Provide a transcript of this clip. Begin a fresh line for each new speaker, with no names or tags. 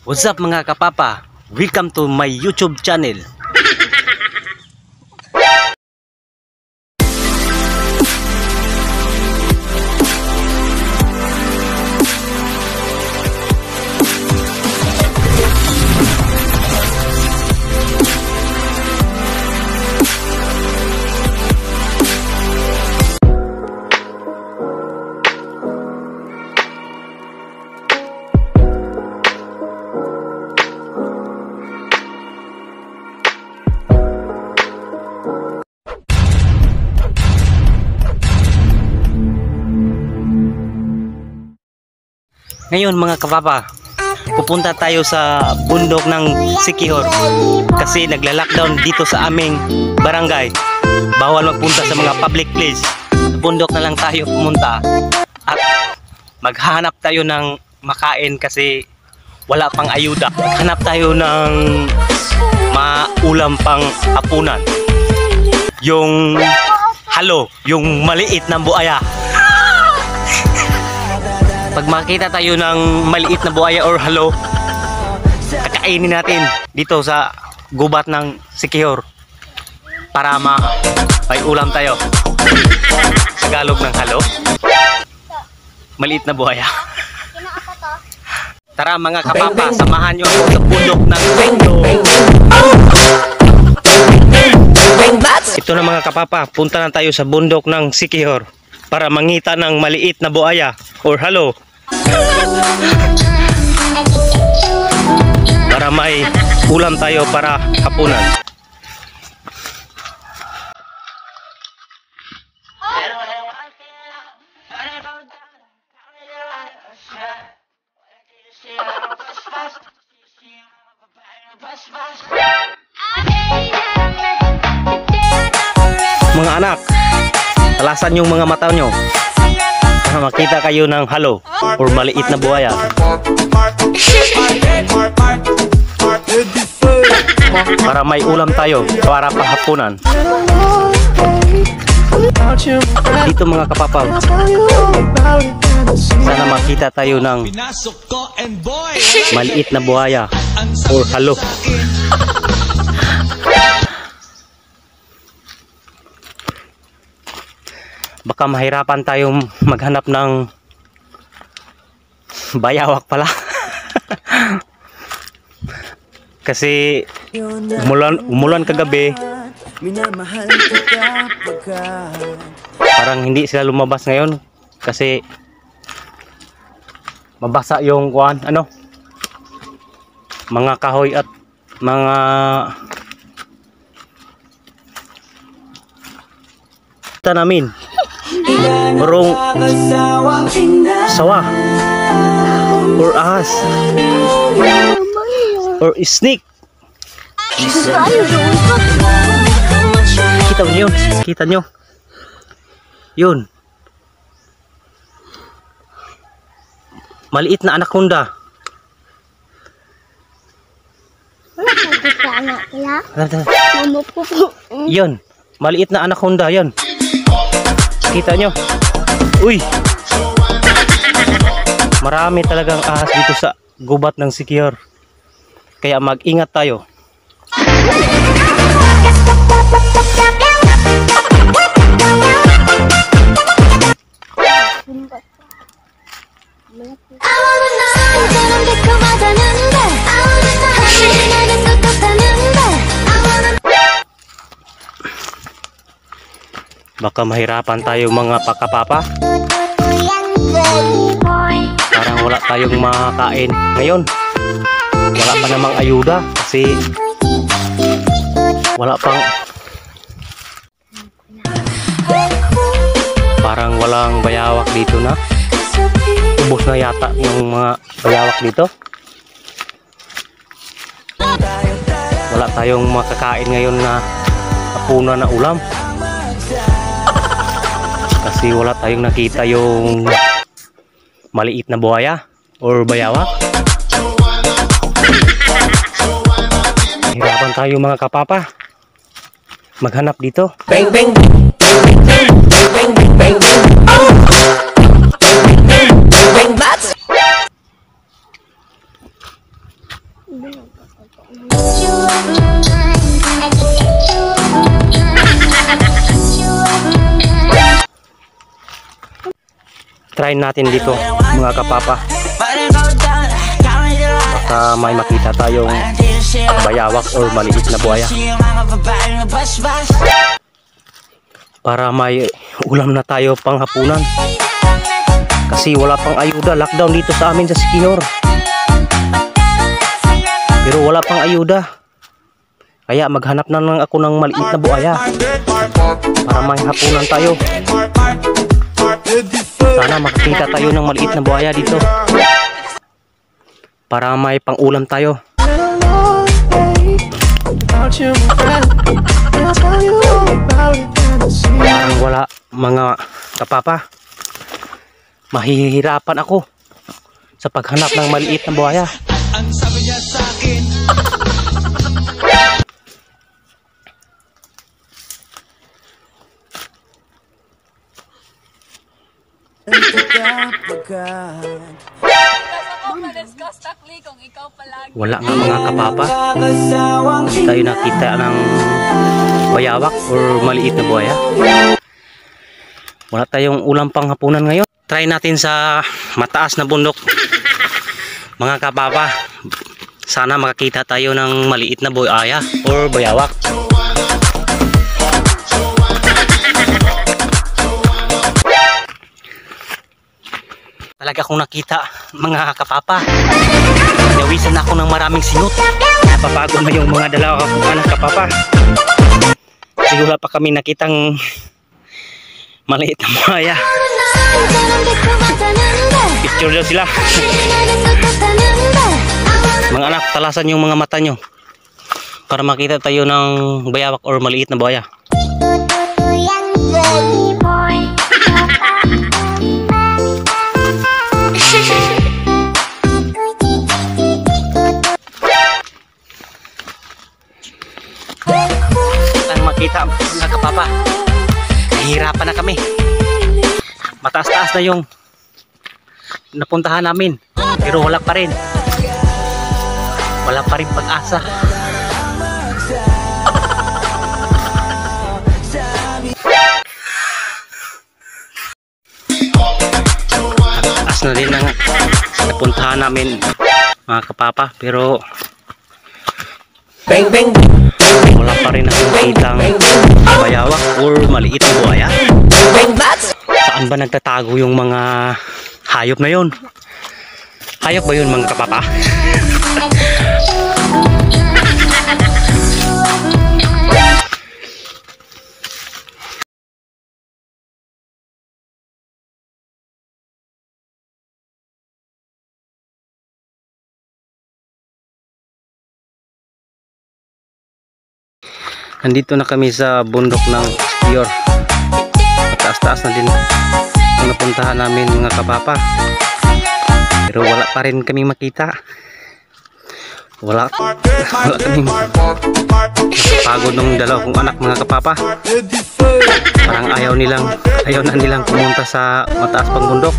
What's up mga kapapa? Welcome to my YouTube channel. Ngayon mga kapapa, pupunta tayo sa bundok ng Siquijor kasi nagla-lockdown dito sa aming barangay. Bawal magpunta sa mga public place. Sa bundok na lang tayo pumunta at maghahanap tayo ng makain kasi wala pang ayuda. Maghanap tayo ng maulam pang hapunan. Yung halo, yung maliit na buaya. Pag makita tayo ng maliit na buhaya or halo, kakainin natin dito sa gubat ng Siquijor para may ulam tayo. Tagalog ng halo, maliit na buhaya. Tara mga kapapa, samahan nyo ako sa bundok ng Ito na mga kapapa, punta na tayo sa bundok ng Siquijor para mangita ng maliit na buhaya or halo para may ulam tayo para hapunan. Mga anak, talasan yung mga mata nyo para makita kayo ng halo or maliit na buhaya. Para may ulam tayo para pahapunan. Dito mga kapapa, sana makita tayo ng maliit na buhaya or halo. Baka mahirapan tayong maghanap ng bayawak pala. Kasi umulan kagabi. Parang hindi sila lumabas ngayon kasi mabasa yung mga kahoy at mga tanamin. Merong sawa or ahas or snake. Kita nyo yun, maliit na anaconda. Yun, maliit na anaconda yun. Kita nyo? Uy! Marami talagang ahas dito sa gubat ng Siquijor. Kaya mag-ingat tayo. Baka mahirapan tayo mga pakapapa. Parang wala tayong makakain ngayon. Wala pa namang ayuda kasi wala pang, parang walang bayawak dito na. Ubos na yata yung mga bayawak dito. Wala tayong makakain ngayon na hapunan na ulam. Kasi wala tayong nakita yung maliit na buhaya or bayawak. Hirapan tayo mga kapapa maghanap dito. Bang bang bang bang bang bang bang. Try natin dito mga kapapa. Baka may makita tayong bayawak o maliit na buhaya. Para may ulam na tayo panghapunan. Kasi wala pang ayuda. Lockdown dito sa amin sa Siquijor. Pero wala pang ayuda. Kaya maghanap na lang ako ng maliit na buhaya. Para may hapunan tayo. Sana makakita tayo ng maliit na buhaya dito. Para may pang-ulam tayo. Parang wala mga kapapa. Mahihirapan ako sa paghanap ng maliit na buhaya.
Ang sabi niya sa akin.
Wala nga mga kapapa. Hindi tayo nakita ng bayawak or maliit na buhaya. Wala tayong ulam pang hapunan ngayon. Try natin sa mataas na bundok mga kapapa. Sana makakita tayo ng maliit na buhaya or bayawak. Talaga akong nakita mga kapapa. Nawisan ako ng maraming sinut. Napapagod na yung mga dalawa kong anak kapapa. Kasi wala pa kami nakitang maliit na buhaya. Picture daw sila. Mga anak, talasan yung mga mata nyo para makita tayo ng bayawak or maliit na buhaya. Ang makita mga kapapa, nahihirapan na kami. Mataas-taas na yung napuntahan namin, pero wala pa rin pag-asa. Mataas na din ang napuntahan namin mga kapapa, pero wala pa rin akong kitang bayawak or maliit na buhaya. Saan ba nagtatago yung mga hayop na yun? Hayop ba yun mga kapapa? Nandito na kami sa bundok ng Siquijor. Taas-taas na din ang napuntahan namin mga kapapa. Pero wala pa rin kami makita. Wala kami pagod ng dalawa kong anak mga kapapa. Parang ayaw na nilang pumunta sa mataas pang bundok.